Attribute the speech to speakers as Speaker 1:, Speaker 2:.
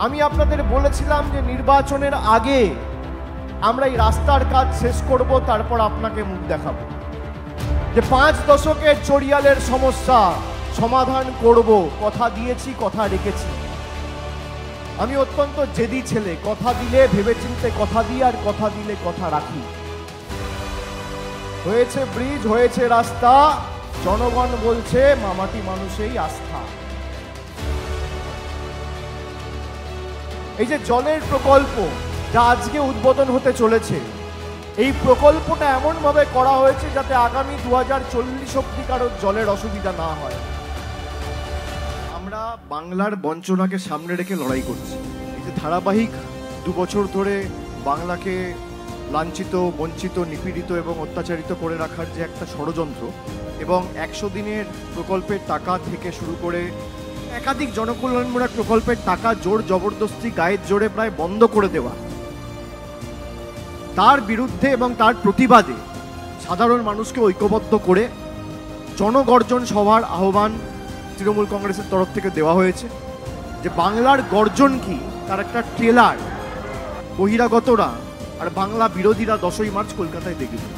Speaker 1: আমি আপনাদের বলেছিলাম যে নির্বাচনের আগে আমরা এই রাস্তার কাজ শেষ করব, তারপর আপনাকে মুখ দেখাবো। যে 5 দশকের চড়িয়ালের সমস্যা সমাধান করব, কথা দিয়েছি, কথা রেখেছি। আমি অত্যন্ত জেদি ছেলে, কথা দিলে ভেবেচিন্তে কথা দিই, আর কথা দিলে কথা রাখি। হয়েছে ব্রিজ, হয়েছে রাস্তা, জনগণ বলছে মামাটি মানুষেই আস্থা। এই যে জলের প্রকল্প যা আজকে উদ্বোধন হতে চলেছে, এই প্রকল্পটা এমন ভাবে করা হয়েছে যাতে আগামী 2040 অব্দি কারোর জলের অসুবিধা না হয়। আমরা বাংলার বঞ্চনাকে সামনে রেখে লড়াই করছি। এই যে ধারাবাহিক 2 বছর ধরে বাংলাকে লাঞ্ছিত, বঞ্চিত, নিপীড়িত এবং অত্যাচারিত করে রাখার যে একটা ষড়যন্ত্র, এবং 100 দিনের প্রকল্পের টাকা থেকে শুরু করে একাধিক জনকল্যাণমূলক প্রকল্পের টাকা জোর জবরদস্তি গায়ের জোরে প্রায় বন্ধ করে দেওয়া, তার বিরুদ্ধে এবং তার প্রতিবাদে সাধারণ মানুষকে ঐক্যবদ্ধ করে জনগর্জন সভার আহ্বান তৃণমূল কংগ্রেসের তরফ থেকে দেওয়া হয়েছে। যে বাংলার গর্জন কি তার একটা ট্রেলার বহিরাগতরা আর বাংলা বিরোধীরা 10ই মার্চ কলকাতায় দেখবে।